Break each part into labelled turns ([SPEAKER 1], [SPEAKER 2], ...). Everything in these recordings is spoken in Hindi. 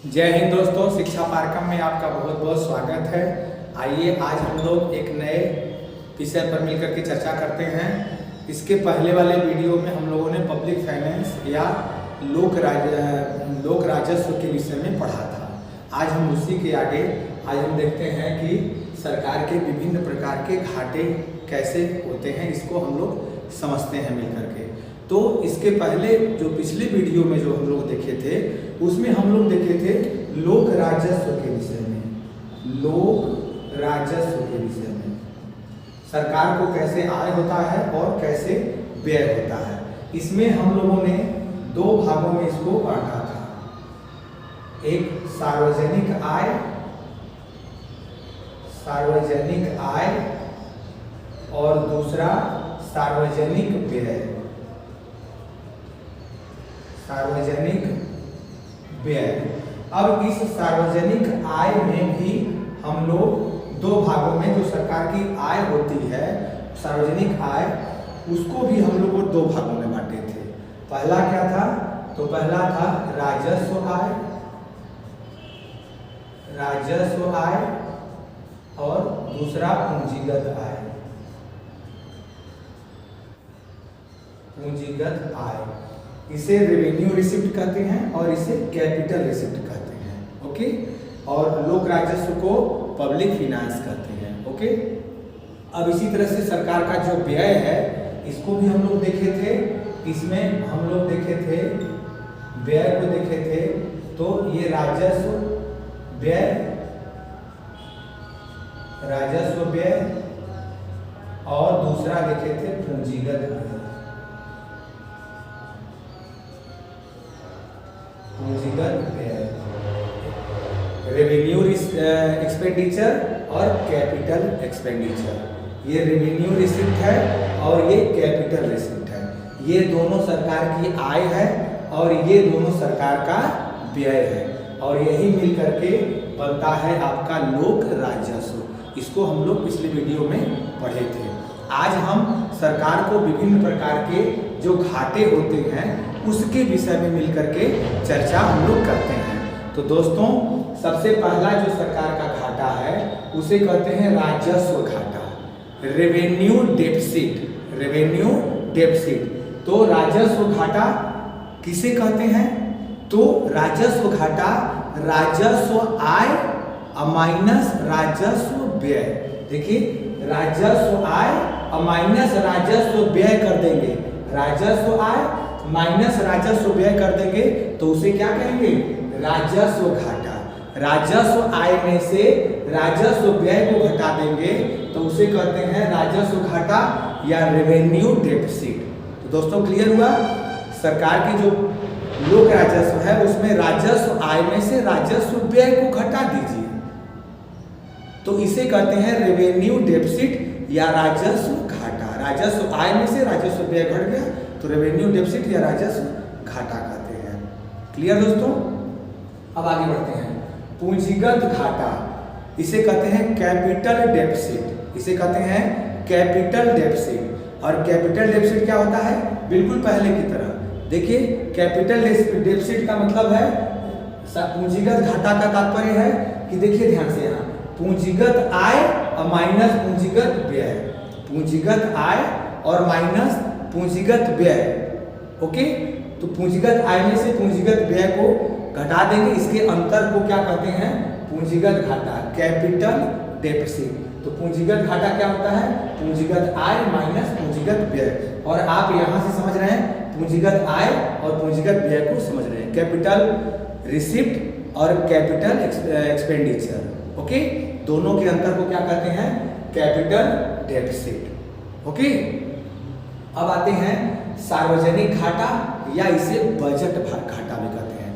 [SPEAKER 1] जय हिंद दोस्तों, शिक्षा पारकम में आपका बहुत बहुत स्वागत है। आइए आज हम लोग एक नए विषय पर मिलकर के चर्चा करते हैं। इसके पहले वाले वीडियो में हम लोगों ने पब्लिक फाइनेंस या लोक राजस्व के विषय में पढ़ा था। आज हम उसी के आगे आज हम देखते हैं कि सरकार के विभिन्न प्रकार के घाटे कैसे होते हैं, इसको हम लोग समझते हैं मिलकर के। तो इसके पहले जो पिछले वीडियो में जो हम लोग देखे थे उसमें हम लोग देखे थे लोक राजस्व के विषय में। लोक राजस्व के विषय में सरकार को कैसे आय होता है और कैसे व्यय होता है। इसमें हम लोगों ने दो भागों में इसको बांटा था। एक सार्वजनिक आय और दूसरा सार्वजनिक व्यय। अब इस सार्वजनिक आय में भी हम लोग दो भागों में, जो सरकार की आय होती है सार्वजनिक आय, उसको भी हम लोग को दो भागों में बांटे थे। पहला क्या था? तो पहला था राजस्व आय और दूसरा पूंजीगत आय। इसे रेवेन्यू रिसिप्ट कहते हैं और इसे कैपिटल रिसिप्ट कहते हैं। ओके, और लोक राजस्व को पब्लिक फिनांस कहते हैं। ओके, अब इसी तरह से सरकार का जो व्यय है इसको भी हम लोग देखे थे। इसमें हम लोग देखे थे व्यय को देखे थे, तो ये राजस्व व्यय और दूसरा देखे थे पूंजीगत व्यय। रेवेन्यू एक्सपेंडिचर और कैपिटल एक्सपेंडिचर। ये रेवेन्यू रिसिप्ट है और ये कैपिटल रिसिप्ट है। ये दोनों सरकार की आय है और ये दोनों सरकार का व्यय है, और यही मिलकर के बनता है आपका लोक राजस्व। इसको हम लोग पिछले वीडियो में पढ़े थे। आज हम सरकार को विभिन्न प्रकार के जो घाटे होते हैं उसके विषय में मिलकर के चर्चा हम लोग करते हैं। तो दोस्तों, सबसे पहला जो सरकार का घाटा है उसे कहते हैं राजस्व घाटा, रेवेन्यू डेफिसिट। तो राजस्व घाटा किसे कहते हैं? तो राजस्व घाटा राजस्व आय माइनस राजस्व व्यय। देखिए, राजस्व आय माइनस राजस्व व्यय कर देंगे, राजस्व आय माइनस राजस्व व्यय कर देंगे तो उसे क्या कहेंगे? राजस्व घाटा। राजस्व आय में से राजस्व व्यय को घटा देंगे तो उसे कहते हैं राजस्व घाटा या रेवेन्यू डेफिसिट। तो दोस्तों, क्लियर हुआ? सरकार की जो लोक राजस्व है उसमें राजस्व आय में से राजस्व व्यय को घटा दीजिए तो इसे कहते हैं रेवेन्यू डेफिसिट या राजस्व घाटा। राजस्व आय में से राजस्व व्यय घट गया तो रेवेन्यू डेफिसिट या राजस्व घाटा कहते हैं। क्लियर दोस्तों? अब आगे बढ़ते हैं। पूंजीगत घाटा, इसे कहते हैं कैपिटल डेफिसिट। इसे कहते हैं कैपिटल डेफिसिट। और कैपिटल डेफिसिट क्या होता है? बिल्कुल पहले की तरह। देखिए, कैपिटल डेफिसिट का मतलब है, पूंजीगत घाटा का तात्पर्य है कि देखिए ध्यान से, यहाँ पूंजीगत आय और माइनस पूंजीगत व्यय, पूंजीगत आय और माइनस पूंजीगत व्यय। ओके, तो पूंजीगत आय में से पूंजीगत व्यय को घटा देंगे, इसके अंतर को क्या कहते हैं? पूंजीगत घाटा, कैपिटल डेफिसिट। तो पूंजीगत घाटा क्या होता है? पूंजीगत आय माइनस पूंजीगत व्यय। और आप यहां से समझ रहे हैं पूंजीगत आय और पूंजीगत व्यय को समझ रहे हैं, कैपिटल रिसिप्ट और कैपिटल एक्सपेंडिचर। ओके, दोनों के अंतर को क्या कहते हैं? Capital deficit. ओके, अब आते हैं सार्वजनिक घाटा या इसे बजट घाटा भी कहते हैं,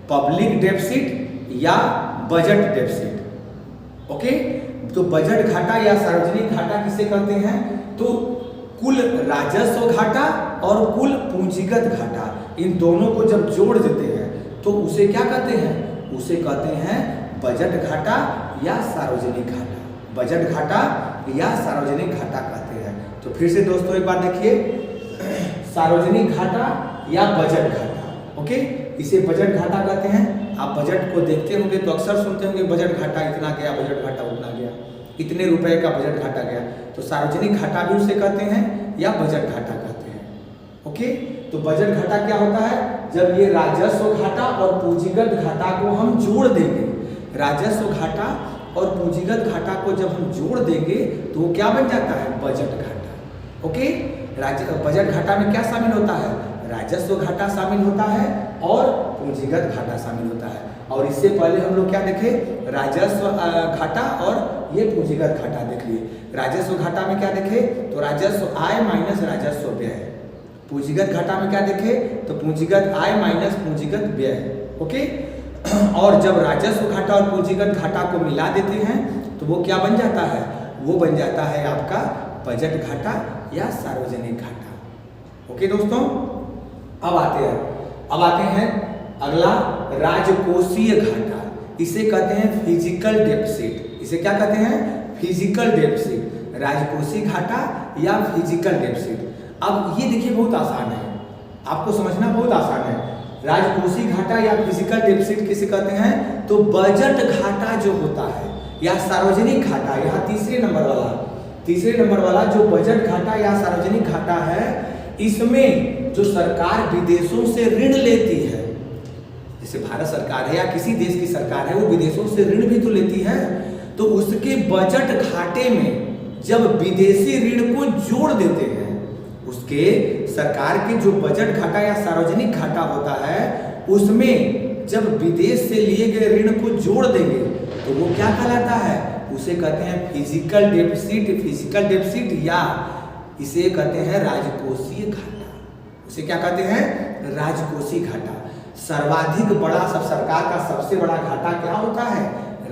[SPEAKER 1] पब्लिक डेफिसिट या बजट डेफिसिट। ओके, तो बजट घाटा या सार्वजनिक घाटा किसे कहते हैं? तो कुल राजस्व घाटा और कुल पूंजीगत घाटा, इन दोनों को जब जोड़ देते हैं तो उसे क्या कहते हैं? उसे कहते हैं बजट घाटा या सार्वजनिक घाटा। बजट घाटा या सार्वजनिक घाटा कहते हैं। तो फिर से दोस्तों एक बार देखिए, सार्वजनिक घाटा या बजट घाटा। ओके, इसे बजट घाटा कहते हैं आप बजट को देखते होंगे तो अक्सर सुनते होंगे बजट घाटा इतना गया, बजट घाटा उतना गया, इतने रुपए का बजट घाटा गया। तो सार्वजनिक घाटा भी उसे कहते हैं या बजट घाटा कहते हैं। ओके, तो बजट घाटा क्या होता है? जब ये राजस्व घाटा और पूंजीगत घाटा को हम जोड़ देंगे, राजस्व घाटा और पूंजीगत घाटा को जब हम जोड़ देंगे तो वो क्या बन जाता है? बजट घाटा। ओके, बजट घाटा में क्या शामिल होता है? राजस्व घाटा शामिल होता है और पूंजीगत घाटा शामिल होता है। और इससे पहले हम लोग क्या देखे? राजस्व घाटा और ये पूंजीगत घाटा देख लिए। राजस्व घाटा में क्या देखे? तो राजस्व आय माइनस राजस्व व्यय। पूंजीगत घाटा में क्या देखे? तो पूंजीगत आय माइनस पूंजीगत व्यय। ओके, और जब राजस्व घाटा और पूंजीगत घाटा को मिला देते हैं तो वो क्या बन जाता है? वो बन जाता है आपका बजट घाटा या सार्वजनिक घाटा। ओके दोस्तों, अब आते हैं अगला राजकोषीय घाटा। इसे कहते हैं फिजिकल डेफिसिट। इसे क्या कहते हैं? फिजिकल डेफिसिट, राजकोषीय घाटा या फिजिकल डेफिसिट। अब ये देखिए बहुत आसान है, आपको समझना बहुत आसान है। राजकोषीय घाटा या फिजिकल डेफिसिट किसे कहते हैं? तो बजट घाटा जो होता है या सार्वजनिक घाटा, यहाँ तीसरे नंबर वाला जो बजट घाटा या सार्वजनिक घाटा है, इसमें जो सरकार विदेशों से ऋण लेती है, जैसे भारत सरकार है या किसी देश की सरकार है, वो विदेशों से ऋण भी तो लेती है, तो उसके बजट घाटे में जब विदेशी ऋण को जोड़ देते हैं, उसके सरकार के जो बजट घाटा या सार्वजनिक घाटा होता है, उसमें जब विदेश से लिए गए ऋण को जोड़ देंगे तो वो क्या कहलाता है? उसे कहते हैं फिजिकल डेफिसिट या इसे कहते हैं राजकोषीय घाटा। उसे क्या कहते हैं? राजकोषीय घाटा। सर्वाधिक बड़ा, सब सरकार का सबसे बड़ा घाटा क्या होता है?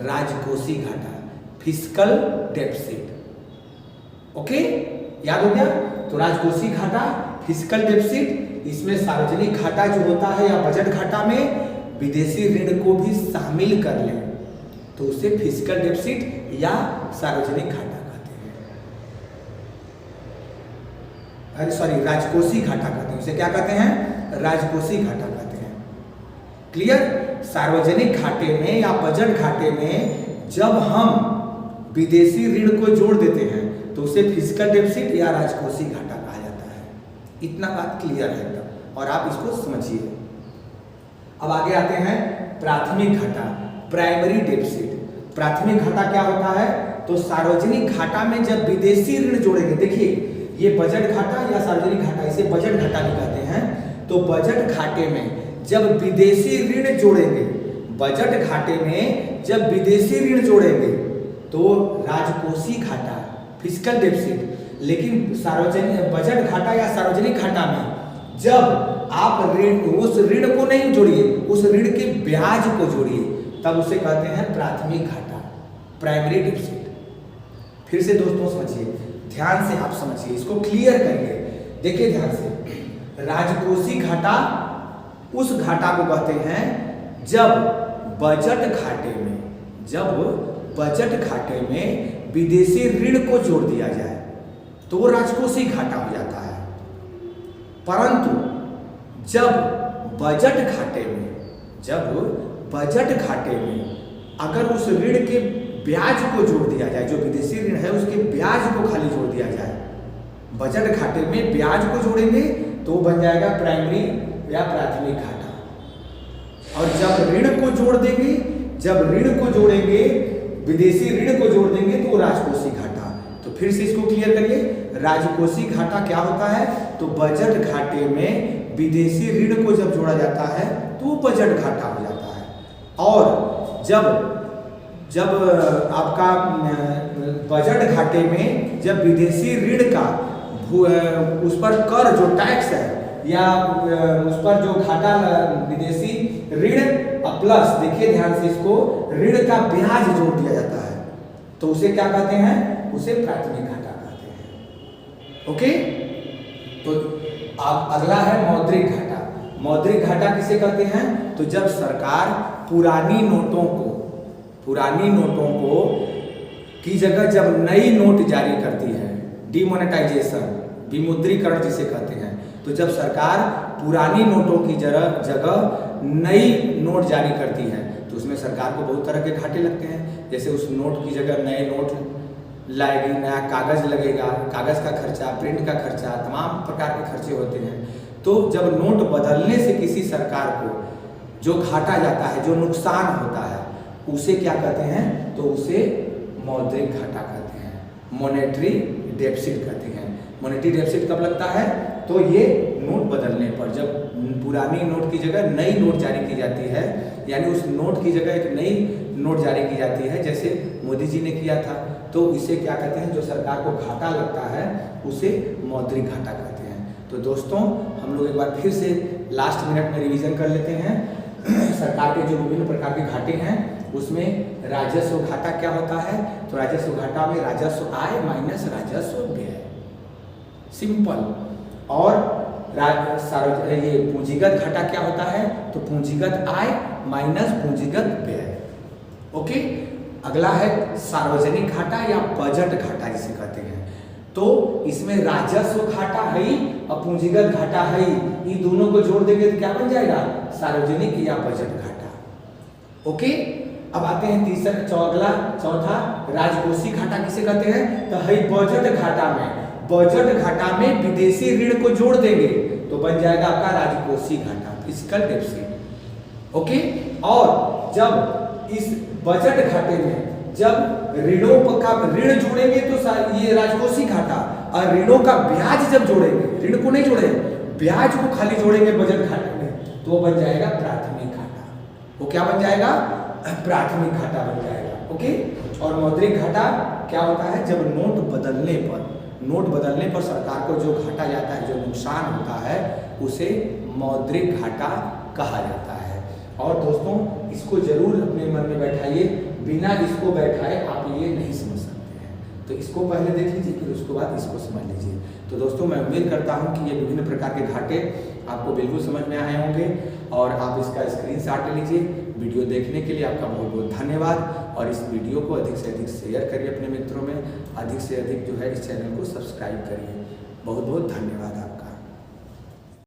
[SPEAKER 1] राजकोषीय घाटा, फिजिकल डेफिसिट। ओके, याद हो गया? तो राजकोषीय घाटा, फिजिकल डेफिसिट, इसमें सार्वजनिक घाटा जो होता है या बजट घाटा में विदेशी ऋण को भी शामिल कर लें तो उसे फिजिकल डेफिसिट या सार्वजनिक घाटा कहते हैं। राजकोषीय घाटा कहते हैं। उसे क्या कहते हैं? राजकोषीय घाटा कहते हैं। क्लियर? सार्वजनिक घाटे में या बजट घाटे में जब हम विदेशी ऋण को जोड़ देते हैं तो उसे फिजिकल डेफिसिट या राजकोषीय घाटा कहा जाता है। इतना बात क्लियर है तब, और आप इसको समझिए। अब आगे आते हैं प्राथमिक घाटा, प्राइमरी डेफिसिट। प्राथमिक घाटा क्या होता है? तो सार्वजनिक घाटा में जब विदेशी ऋण जोड़ेंगे, देखिए ये बजट घाटा या सार्वजनिक घाटा, इसे बजट घाटा भी कहते हैं। तो बजट घाटे में जब विदेशी ऋण जोड़ेंगे, बजट घाटे में जब विदेशी ऋण जोड़ेंगे तो राजकोषीय घाटा, फिजिकल डेफिसिट। लेकिन सार्वजनिक बजट घाटा या सार्वजनिक घाटा में जब आप उस ऋण को नहीं जोड़िए, उस ऋण के ब्याज को जोड़िए, तब उसे कहते हैं प्राथमिक घाटा, प्राइमरी डेफिसिट। फिर से दोस्तों समझिए, ध्यान से आप समझिए, इसको क्लियर करिए। देखिए ध्यान से, राजकोषीय घाटा उस घाटा को कहते हैं जब बजट घाटे में विदेशी ऋण को जोड़ दिया जाए तो वो राजकोषीय घाटा हो जाता है। परंतु जब बजट घाटे में अगर उस ऋण के ब्याज को जोड़ दिया जाए, जो विदेशी ऋण है उसके ब्याज को खाली जोड़ दिया जाए, बजट घाटे में ब्याज को जोड़ेंगे तो बन जाएगा प्राइमरी या प्राथमिक घाटा। और जब ऋण को जोड़ेंगे, विदेशी ऋण को जोड़ देंगे तो राजकोषीय घाटा। तो फिर से इसको क्लियर करिए, राजकोषीय घाटा क्या होता है? तो बजट घाटे में विदेशी ऋण को जब जोड़ा जाता है तो वो बजट घाटा हो जाता है। और जब आपका बजट घाटे में जब विदेशी ऋण का उस पर कर जो टैक्स है या उस पर जो घाटा विदेशी ऋण प्लस, देखिए ध्यान से, इसको ऋण का ब्याज जोड़ दिया जाता है तो उसे क्या कहते हैं? उसे प्राथमिक घाटा कहते हैं। ओके, तो अब अगला है मौद्रिक घाटा। मौद्रिक घाटा किसे कहते हैं? तो जब सरकार पुरानी नोटों को की जगह जब नई नोट जारी करती है, डिमोनेटाइजेशन, विमुद्रीकरण जिसे कहते हैं, तो जब सरकार पुरानी नोटों की जगह नई नोट जारी करती है तो उसमें सरकार को बहुत तरह के घाटे लगते हैं। जैसे उस नोट की जगह नए नोट लाएगी, नया कागज़ लगेगा, कागज़ का खर्चा, प्रिंट का खर्चा, तमाम प्रकार के खर्चे होते हैं। तो जब नोट बदलने से किसी सरकार को जो घाटा जाता है, जो नुकसान होता है, उसे क्या कहते हैं? तो उसे मौद्रिक घाटा कहते हैं, मॉनेटरी डेफिसिट कहते हैं। मॉनेटरी डेफिसिट कब लगता है? तो ये नोट बदलने पर, जब पुरानी नोट की जगह नई नोट जारी की जाती है, यानी उस नोट की जगह एक नई नोट जारी की जाती है, जैसे मोदी जी ने किया था, तो इसे क्या कहते हैं? जो सरकार को घाटा लगता है उसे मौद्रिक घाटा कहते हैं। तो दोस्तों हम लोग एक बार फिर से लास्ट मिनट में रिवीजन कर लेते हैं। सरकार के जो विभिन्न प्रकार के घाटे हैं उसमें राजस्व घाटा क्या होता है? तो राजस्व घाटा में राजस्व आय माइनस राजस्व व्यय, सिंपल। और ये पूंजीगत घाटा क्या होता है? तो पूंजीगत आय माइनस पूंजीगत व्यय। ओके, अगला है सार्वजनिक घाटा या बजट घाटा जिसे कहते हैं। तो इसमें राजस्व घाटा है और पूंजीगत घाटा है, ये दोनों को जोड़ देंगे तो क्या बन जाएगा? सार्वजनिक या बजट घाटा। ओके, अब आते हैं चौथा राजकोषीय घाटा किसे कहते हैं? तो है बजट घाटा में, बजट घाटा में विदेशी ऋण को जोड़ देंगे तो बन जाएगा आपका राजकोषीय घाटा, फिस्कल डेफिसिट। ओके, और जब इस बजट घाटे में जब ऋणों का ऋण जोड़ेंगे तो ये राजकोषीय घाटा, और ऋणों का ब्याज जब जोड़ेंगे, ऋण को नहीं जोड़ेंगे, ब्याज को खाली जोड़ेंगे बजट घाटे में, तो वो बन जाएगा प्राथमिक घाटा। वो क्या बन जाएगा? प्राथमिक घाटा बन जाएगा। ओके, और मौद्रिक घाटा क्या होता है? जब नोट बदलने पर सरकार को जो घाटा जाता है, जो नुकसान होता है, उसे मौद्रिक घाटा कहा जाता है। और दोस्तों इसको जरूर अपने मन में बैठाइए, बिना इसको बैठाए आप ये नहीं समझ सकते हैं। तो इसको पहले देख लीजिए, फिर उसके बाद इसको समझ लीजिए। तो दोस्तों मैं उम्मीद करता हूँ कि ये विभिन्न प्रकार के घाटे आपको बिल्कुल समझ में आए होंगे, और आप इसका स्क्रीनशॉट ले लीजिए। वीडियो देखने के लिए आपका बहुत बहुत धन्यवाद, और इस वीडियो को अधिक से अधिक शेयर करिए अपने मित्रों में, अधिक से अधिक जो है इस चैनल को सब्सक्राइब करिए। बहुत बहुत धन्यवाद आपका।